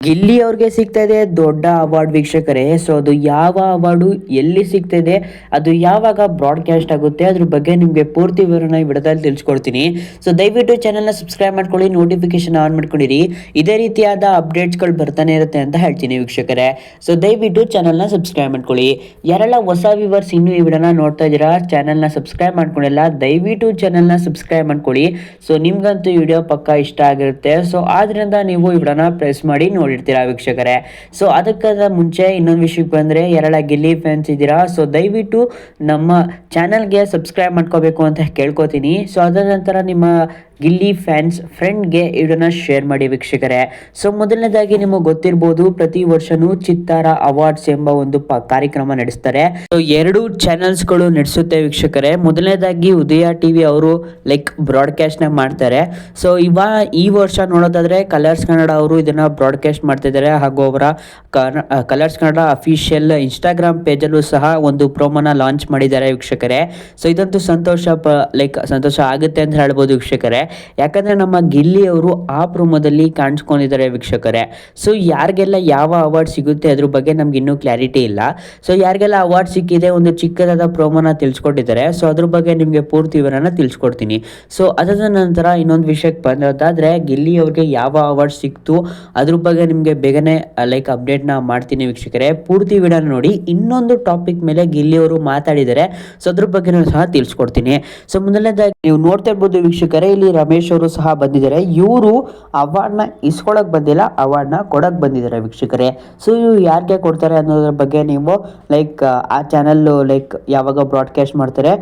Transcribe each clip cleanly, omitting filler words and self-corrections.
ಗಿಲ್ಲಿ ಅವ್ರಿಗೆ ಸಿಗ್ತಾ ಇದೆ ದೊಡ್ಡ ಅವಾರ್ಡ್ ವೀಕ್ಷಕರೇ. ಸೊ ಅದು ಯಾವ ಅವಾರ್ಡು, ಎಲ್ಲಿ ಸಿಗ್ತಾ ಇದೆ, ಅದು ಯಾವಾಗ ಬ್ರಾಡ್ಕಾಸ್ಟ್ ಆಗುತ್ತೆ, ಅದ್ರ ಬಗ್ಗೆ ನಿಮಗೆ ಪೂರ್ತಿ ವಿವರಣ ಈ ವಿಡಿಯೋದಲ್ಲಿ ತಿಳಿಸ್ಕೊಡ್ತೀನಿ. ಸೊ ದಯವಿಟ್ಟು ಚಾನಲ್ನ ಸಬ್ಸ್ಕ್ರೈಬ್ ಮಾಡ್ಕೊಳ್ಳಿ, ನೋಟಿಫಿಕೇಶನ್ ಆನ್ ಮಾಡ್ಕೊಂಡಿರಿ. ಇದೇ ರೀತಿಯಾದ ಅಪ್ಡೇಟ್ಸ್ಗಳು ಬರ್ತಾನೆ ಇರುತ್ತೆ ಅಂತ ಹೇಳ್ತೀನಿ ವೀಕ್ಷಕರೇ. ಸೊ ದಯವಿಟ್ಟು ಚಾನಲ್ನ ಸಬ್ಸ್ಕ್ರೈಬ್ ಮಾಡ್ಕೊಳ್ಳಿ. ಯಾರೆಲ್ಲ ಹೊಸ ವ್ಯೂವರ್ಸ್ ಇನ್ನೂ ಈ ವಿಡಿಯೋನ ನೋಡ್ತಾ ಇದ್ದೀರಾ, ಚಾನಲ್ನ ಸಬ್ಸ್ಕ್ರೈಬ್ ಮಾಡ್ಕೊಂಡಿಲ್ಲ, ದಯವಿಟ್ಟು ಚಾನಲ್ನ ಸಬ್ಸ್ಕ್ರೈಬ್ ಮಾಡ್ಕೊಳ್ಳಿ. ಸೊ ನಿಮ್ಗಂತೂ ಈ ವಿಡಿಯೋ ಪಕ್ಕ ಇಷ್ಟ ಆಗಿರುತ್ತೆ. ಸೊ ಆದ್ರಿಂದ ನೀವು ಈ ವಿಡಿಯೋನ ಪ್ರೆಸ್ ಮಾಡಿ ನೋಡಿರ್ತೀರಾ ವೀಕ್ಷಕರೇ. ಸೊ ಅದಕ್ಕಿಂತ ಮುಂಚೆ ಇನ್ನೊಂದು ವಿಷಯಕ್ಕೆ ಬಂದರೆ, ಯಾರೆಲ್ಲ ಗಿಲ್ಲಿ ಫ್ಯಾನ್ಸ್ ಇದ್ದೀರಾ, ಸೊ ದಯವಿಟ್ಟು ನಮ್ಮ ಚಾನಲ್ಗೆ ಸಬ್ಸ್ಕ್ರೈಬ್ ಮಾಡ್ಕೋಬೇಕು ಅಂತ ಕೇಳ್ಕೊತೀನಿ. ಸೊ ಅದರ ನಂತರ ನಿಮ್ಮ ಗಿಲ್ಲಿ ಫ್ಯಾನ್ಸ್ ಫ್ರೆಂಡ್ಗೆ ಇದನ್ನು ಶೇರ್ ಮಾಡಿ ವೀಕ್ಷಕರೇ. ಸೊ ಮೊದಲನೇದಾಗಿ ನಿಮಗೆ ಗೊತ್ತಿರ್ಬೋದು, ಪ್ರತಿ ವರ್ಷನೂ ಚಿತ್ತಾರ ಅವಾರ್ಡ್ಸ್ ಎಂಬ ಒಂದು ಕಾರ್ಯಕ್ರಮ ನಡೆಸ್ತಾರೆ. ಸೊ ಎರಡು ಚಾನೆಲ್ಸ್ಗಳು ನಡೆಸುತ್ತೆ ವೀಕ್ಷಕರೇ. ಮೊದಲನೇದಾಗಿ ಉದಯ ಟಿವಿ ಅವರು ಬ್ರಾಡ್ಕಾಸ್ಟ್ನ ಮಾಡ್ತಾರೆ. ಸೊ ಈ ವರ್ಷ ನೋಡೋದಾದ್ರೆ ಕಲರ್ಸ್ ಕನ್ನಡ ಅವರು ಇದನ್ನ ಬ್ರಾಡ್ಕಾಸ್ಟ್ ಮಾಡ್ತಿದ್ದಾರೆ, ಹಾಗೂ ಅವರ ಕಲರ್ಸ್ ಕನ್ನಡ ಅಫಿಷಿಯಲ್ ಇನ್ಸ್ಟಾಗ್ರಾಮ್ ಪೇಜಲ್ಲೂ ಸಹ ಒಂದು ಪ್ರೋಮೋನ ಲಾಂಚ್ ಮಾಡಿದ್ದಾರೆ ವೀಕ್ಷಕರೇ. ಸೊ ಇದಂತೂ ಸಂತೋಷ ಆಗುತ್ತೆ ಅಂತ ಹೇಳ್ಬೋದು ವೀಕ್ಷಕರೇ. ಯಾಕಂದ್ರೆ ನಮ್ಮ ಗಿಲ್ಲಿ ಅವರು ಆ ಪ್ರೋಮೋದಲ್ಲಿ ಕಾಣಿಸ್ಕೊಂಡಿದ್ದಾರೆ ವೀಕ್ಷಕರೇ. ಸೊ ಯಾರಿಗೆಲ್ಲ ಯಾವ ಅವಾರ್ಡ್ ಸಿಗುತ್ತೆ ಅದ್ರ ಬಗ್ಗೆ ನಮ್ಗೆ ಇನ್ನೂ ಕ್ಲಾರಿಟಿ ಇಲ್ಲ. ಸೊ ಯಾರಿಗೆಲ್ಲ ಅವಾರ್ಡ್ ಸಿಕ್ಕಿದೆ, ಒಂದು ಚಿಕ್ಕದಾದ ಪ್ರೋಮೋನ ತಿಳಿಸ್ಕೊಟ್ಟಿದ್ದಾರೆ. ಸೊ ಅದ್ರ ಬಗ್ಗೆ ನಿಮಗೆ ಪೂರ್ತಿ ವಿವರನ ತಿಳಿಸ್ಕೊಡ್ತೀನಿ. ಸೊ ಅದಾದ ನಂತರ ಇನ್ನೊಂದು ವಿಷಯಕ್ಕೆ ಬಂದೋದಾದ್ರೆ, ಗಿಲ್ಲಿ ಅವ್ರಿಗೆ ಯಾವ ಅವಾರ್ಡ್ ಸಿಕ್ತು ಅದ್ರ ಬಗ್ಗೆ ನಿಮಗೆ ಬೇಗನೆ ಅಪ್ಡೇಟ್ನ ಮಾಡ್ತೀನಿ ವೀಕ್ಷಕರೇ. ಪೂರ್ತಿ ವಿಡಿಯೋ ನೋಡಿ. ಇನ್ನೊಂದು ಟಾಪಿಕ್ ಮೇಲೆ ಗಿಲ್ಲಿ ಅವರು ಮಾತಾಡಿದ್ದಾರೆ, ಸೊ ಅದ್ರ ಬಗ್ಗೆ ಸಹ ತಿಳಿಸ್ಕೊಡ್ತೀನಿ. ಸೊ ಮೊದಲನೇದಾಗಿ ನೀವು ನೋಡ್ತಾ ಇರ್ಬೋದು ವೀಕ್ಷಕರೇ, ಇಲ್ಲಿ ರಮೇಶ್ ಅವರು ಸಹ ಬಂದಿದ್ದಾರೆ. ಇವರು ಅವಾರ್ಡ್ನ ಇಸ್ಕೊಳಕ್ ಬಂದಿಲ್ಲ, ಅವಾರ್ಡ್ನ ಕೊಡಕ್ ಬಂದಿದ್ದಾರೆ ವೀಕ್ಷಕರೇ. ಸೊ ಇವ್ರು ಯಾರಿಗೆ ಕೊಡ್ತಾರೆ ಅನ್ನೋದ್ರ ಬಗ್ಗೆ ನೀವು ಆ ಚಾನಲ್ ಯಾವಾಗ ಬ್ರಾಡ್ಕಾಸ್ಟ್ ಮಾಡ್ತಾರೆ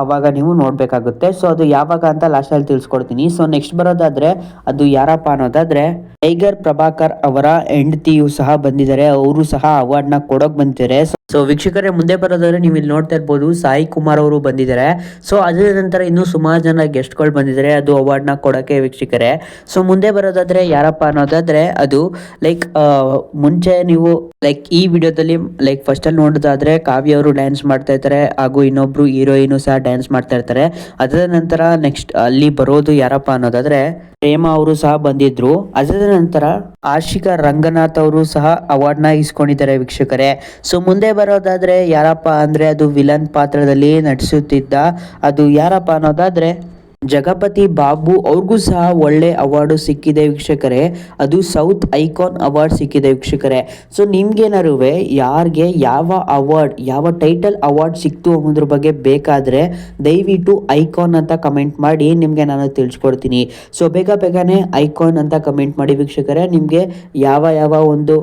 ಅವಾಗ ನೀವು ನೋಡ್ಬೇಕಾಗುತ್ತೆ. ಸೊ ಅದು ಯಾವಾಗ ಅಂತ ಲಾಸ್ಟಲ್ಲಿ ತಿಳಿಸ್ಕೊಡ್ತೀನಿ. ಸೊ ನೆಕ್ಸ್ಟ್ ಬರೋದಾದ್ರೆ ಅದು ಯಾರಪ್ಪ ಅನ್ನೋದಾದ್ರೆ, ಟೈಗರ್ ಪ್ರಭಾಕರ್ ಅವರ ಹೆಂಡತಿಯು ಸಹ ಬಂದಿದ್ದಾರೆ. ಅವರು ಸಹ ಅವಾರ್ಡ್ನ ಕೊಡೋಕ್ ಬಂದಿದ್ದಾರೆ. ಸೊ ವೀಕ್ಷಕರೇ, ಮುಂದೆ ಬರೋದಾದ್ರೆ ನೀವು ಇಲ್ಲಿ ನೋಡ್ತಾ ಇರ್ಬೋದು, ಸಾಯಿ ಕುಮಾರ್ ಅವರು ಬಂದಿದ್ದಾರೆ. ಸೊ ಅದರ ನಂತರ ಇನ್ನೂ ಸುಮಾರು ಜನ ಗೆಸ್ಟ್ಗಳು ಬಂದಿದ್ದಾರೆ ಅದು ಅವಾರ್ಡ್ನ ಕೊಡೋಕೆ ವೀಕ್ಷಕರೇ. ಸೊ ಮುಂದೆ ಬರೋದಾದ್ರೆ ಯಾರಪ್ಪ ಅನ್ನೋದಾದ್ರೆ, ಅದು ಮುಂಚೆ ನೀವು ಈ ವಿಡಿಯೋದಲ್ಲಿ ಫಸ್ಟ್ ಅಲ್ಲಿ ನೋಡೋದಾದ್ರೆ ಕಾವ್ಯ ಅವರು ಡ್ಯಾನ್ಸ್ ಮಾಡ್ತಾ ಇರ್ತಾರೆ, ಹಾಗೂ ಇನ್ನೊಬ್ರು ಹೀರೋಯಿನ್ ಸಹ ಡ್ಯಾನ್ಸ್ ಮಾಡ್ತಾ ಇರ್ತಾರೆ. ಅದರ ನಂತರ ನೆಕ್ಸ್ಟ್ ಅಲ್ಲಿ ಬರೋದು ಯಾರಪ್ಪ ಅನ್ನೋದಾದ್ರೆ ಪ್ರೇಮ ಅವರು ಸಹ ಬಂದಿದ್ರು. ಅದರ ನಂತರ ಆಶಿಕಾ ರಂಗನಾಥ್ ಅವರು ಸಹ ಅವಾರ್ಡ್ನ ಇಸ್ಕೊಂಡಿದ್ದಾರೆ ವೀಕ್ಷಕರೇ. ಸೊ ಮುಂದೆ ಬರೋದಾದ್ರೆ ಯಾರಪ್ಪ ಅಂದ್ರೆ, ಅದು ವಿಲನ್ ಪಾತ್ರದಲ್ಲಿ ನಟಿಸುತ್ತಿದ್ದ ಅದು ಯಾರಪ್ಪ ಅನ್ನೋದಾದ್ರೆ ಜಗಪತಿ ಬಾಬು ಅವ್ರಿಗೂ ಸಹ ಒಳ್ಳೆ ಅವಾರ್ಡು ಸಿಕ್ಕಿದೆ ವೀಕ್ಷಕರೇ. ಅದು ಸೌತ್ ಐಕಾನ್ ಅವಾರ್ಡ್ ಸಿಕ್ಕಿದೆ ವೀಕ್ಷಕರೇ. ಸೊ ನಿಮ್ಗೇನಾರು ಯಾರಿಗೆ ಯಾವ ಅವಾರ್ಡ್, ಯಾವ ಟೈಟಲ್ ಅವಾರ್ಡ್ ಸಿಕ್ತು ಅನ್ನೋದ್ರ ಬಗ್ಗೆ ಬೇಕಾದರೆ ದಯವಿಟ್ಟು ಐಕಾನ್ ಅಂತ ಕಮೆಂಟ್ ಮಾಡಿ, ನಿಮಗೆ ನಾನು ತಿಳಿಸ್ಕೊಡ್ತೀನಿ. ಸೊ ಬೇಗನೆ ಐಕಾನ್ ಅಂತ ಕಮೆಂಟ್ ಮಾಡಿ ವೀಕ್ಷಕರೇ. ನಿಮಗೆ ಯಾವ ಒಂದು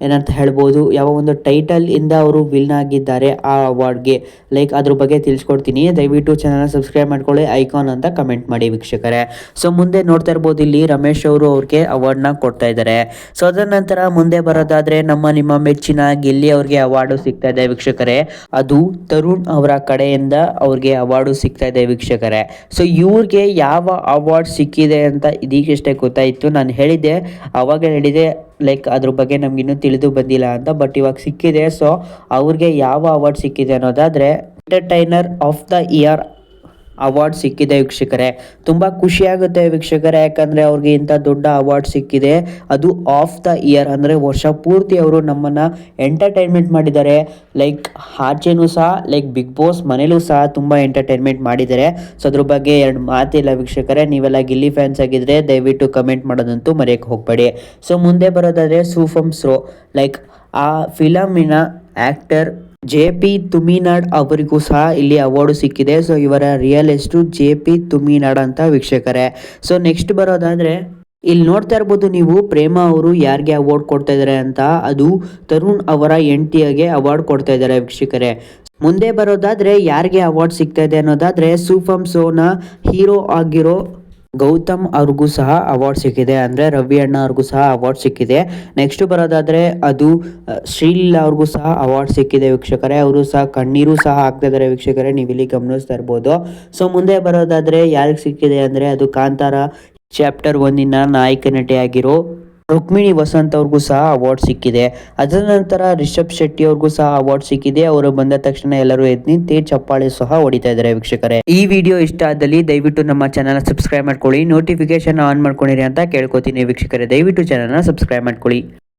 ಏನಂತ ಹೇಳ್ಬೋದು, ಯಾವ ಒಂದು ಟೈಟಲ್ ಇಂದ ಅವರು ವಿನ್ ಆಗಿದ್ದಾರೆ ಆ ಅವಾರ್ಡ್ಗೆ, ಅದ್ರ ಬಗ್ಗೆ ತಿಳಿಸ್ಕೊಡ್ತೀನಿ. ದಯವಿಟ್ಟು ಚಾನಲ್ನ ಸಬ್ಸ್ಕ್ರೈಬ್ ಮಾಡ್ಕೊಳ್ಳಿ, ಐಕಾನ್ ಅಂತ ಕಮೆಂಟ್ ಮಾಡಿ ವೀಕ್ಷಕರೇ. ಸೊ ಮುಂದೆ ನೋಡ್ತಾ ಇರ್ಬೋದು, ಇಲ್ಲಿ ರಮೇಶ್ ಅವರು ಅವ್ರಿಗೆ ಅವಾರ್ಡ್ನ ಕೊಡ್ತಾ ಇದ್ದಾರೆ. ಸೊ ಅದರ ನಂತರ ಮುಂದೆ ಬರೋದಾದ್ರೆ ನಿಮ್ಮ ಮೆಚ್ಚಿನ ಗಿಲ್ಲಿ ಅವ್ರಿಗೆ ಅವಾರ್ಡು ಸಿಗ್ತಾ ಇದೆ ವೀಕ್ಷಕರೇ. ಅದು ತರುಣ್ ಅವರ ಕಡೆಯಿಂದ ಅವ್ರಿಗೆ ಅವಾರ್ಡು ಸಿಗ್ತಾ ಇದೆ ವೀಕ್ಷಕರೇ. ಸೊ ಇವ್ರಿಗೆ ಯಾವ ಅವಾರ್ಡ್ ಸಿಕ್ಕಿದೆ ಅಂತ ಇದೀಗಷ್ಟೇ ಗೊತ್ತಾಯಿತು. ನಾನು ಹೇಳಿದ್ದೆ, ಅವಾಗ ಹೇಳಿದೆ ಅದ್ರ ಬಗ್ಗೆ ನಮ್ಗಿನ್ನೂ ತಿಳಿದು ಬಂದಿಲ್ಲ ಅಂತ, ಬಟ್ ಇವಾಗ ಸಿಕ್ಕಿದೆ. ಸೊ ಅವ್ರಿಗೆ ಯಾವ ಅವಾರ್ಡ್ ಸಿಕ್ಕಿದೆ ಅನ್ನೋದಾದ್ರೆ entertainer of the year award ಸಿಕ್ಕಿದೆ ವೀಕ್ಷಕರೇ. ತುಂಬ ಖುಷಿಯಾಗುತ್ತೆ ವೀಕ್ಷಕರೇ, ಯಾಕಂದರೆ ಅವ್ರಿಗೆ ಇಂಥ ದೊಡ್ಡ ಅವಾರ್ಡ್ ಸಿಕ್ಕಿದೆ. ಅದು ಆಫ್ ದ ಇಯರ್ ಅಂದರೆ ವರ್ಷ ಪೂರ್ತಿ ಅವರು ನಮ್ಮನ್ನು ಎಂಟರ್ಟೈನ್ಮೆಂಟ್ ಮಾಡಿದ್ದಾರೆ. ಆಚೆನೂ ಸಹ ಬಿಗ್ ಬಾಸ್ ಮನೇಲೂ ಸಹ ತುಂಬ ಎಂಟರ್ಟೈನ್ಮೆಂಟ್ ಮಾಡಿದ್ದಾರೆ. ಸೊ ಅದ್ರ ಬಗ್ಗೆ ಎರಡು ಮಾತಿಲ್ಲ ವೀಕ್ಷಕರೇ. ನೀವೆಲ್ಲ ಗಿಲ್ಲಿ ಫ್ಯಾನ್ಸ್ ಆಗಿದ್ರೆ ದಯವಿಟ್ಟು ಕಮೆಂಟ್ ಮಾಡೋದಂತೂ ಮರೆಯೋಕ್ಕೆ ಹೋಗಬೇಡಿ. ಸೊ ಮುಂದೆ ಬರೋದಾದರೆ ಸೂಫಮ್ ಸ್ರೋ, ಆ ಫಿಲಮಿನ ಆ್ಯಕ್ಟರ್ JP ತುಮಿನಾಡ್ ಅವರಿಗೂ ಸಹ ಇಲ್ಲಿ ಅವಾರ್ಡು ಸಿಕ್ಕಿದೆ. ಸೊ ಇವರ ರಿಯಲ್ ಹೆಸರು JP ತುಮಿನಾಡ್ ಅಂತ ವೀಕ್ಷಕರೇ. ಸೊ ನೆಕ್ಸ್ಟ್ ಬರೋದಾದ್ರೆ ಇಲ್ಲಿ ನೋಡ್ತಾ ಇರ್ಬೋದು ನೀವು, ಪ್ರೇಮ ಅವರು ಯಾರಿಗೆ ಅವಾರ್ಡ್ ಕೊಡ್ತಾ ಇದ್ದಾರೆ ಅಂತ, ಅದು ತರುಣ್ ಅವರ ಹೆಂಡತಿಗೆ ಅವಾರ್ಡ್ ಕೊಡ್ತಾ ಇದ್ದಾರೆ ವೀಕ್ಷಕರೇ. ಮುಂದೆ ಬರೋದಾದ್ರೆ ಯಾರಿಗೆ ಅವಾರ್ಡ್ ಸಿಗ್ತಾ ಇದೆ ಅನ್ನೋದಾದ್ರೆ, ಸೂಫಮ್ ಸೋನ ಹೀರೋ ಆಗಿರೋ ಗೌತಮ್ ಅವ್ರಿಗೂ ಸಹ ಅವಾರ್ಡ್ ಸಿಕ್ಕಿದೆ, ಅಂದರೆ ರವಿ ಅಣ್ಣ ಅವ್ರಿಗೂ ಸಹ ಅವಾರ್ಡ್ ಸಿಕ್ಕಿದೆ. ನೆಕ್ಸ್ಟ್ ಬರೋದಾದರೆ ಅದು ಶ್ರೀಲೀಲಾ ಅವ್ರಿಗೂ ಸಹ ಅವಾರ್ಡ್ ಸಿಕ್ಕಿದೆ ವೀಕ್ಷಕರೇ. ಅವರು ಸಹ ಕಣ್ಣೀರು ಸಹ ಹಾಕ್ತಾ ಇದ್ದಾರೆ ವೀಕ್ಷಕರೇ, ನೀವು ಇಲ್ಲಿ ಗಮನಿಸ್ತಾ ಇರ್ಬೋದು. ಸೊ ಮುಂದೆ ಬರೋದಾದರೆ ಯಾರಿಗೆ ಸಿಕ್ಕಿದೆ ಅಂದರೆ, ಅದು ಕಾಂತಾರ ಚಾಪ್ಟರ್ 1 ನಾಯಕ ನಟಿಯಾಗಿರೋ ರುಕ್ಮಿಣಿ ವಸಂತ್ ಅವ್ರಿಗೂ ಸಹ ಅವಾರ್ಡ್ ಸಿಕ್ಕಿದೆ. ಅದರ ನಂತರ ರಿಷಬ್ ಶೆಟ್ಟಿ ಅವ್ರಿಗೂ ಸಹ ಅವಾರ್ಡ್ ಸಿಕ್ಕಿದೆ. ಅವರು ಬಂದ ತಕ್ಷಣ ಎಲ್ಲರೂ ಎದ್ದು ನಿಂತು ಚಪ್ಪಾಳೆ ಸಹ ಹೊಡಿತಾ ಇದ್ದಾರೆ ವೀಕ್ಷಕರೇ. ಈ ವಿಡಿಯೋ ಇಷ್ಟ ಆದಲ್ಲಿ ದಯವಿಟ್ಟು ನಮ್ಮ ಚಾನಲ್ ಸಬ್ಸ್ಕ್ರೈಬ್ ಮಾಡ್ಕೊಳ್ಳಿ, ನೋಟಿಫಿಕೇಶನ್ ಆನ್ ಮಾಡ್ಕೊಂಡಿರಿ ಅಂತ ಕೇಳ್ಕೊತೀನಿ ವೀಕ್ಷಕರೇ. ದಯವಿಟ್ಟು ಚಾನಲ್ನ ಸಬ್ಸ್ಕ್ರೈಬ್ ಮಾಡ್ಕೊಳ್ಳಿ.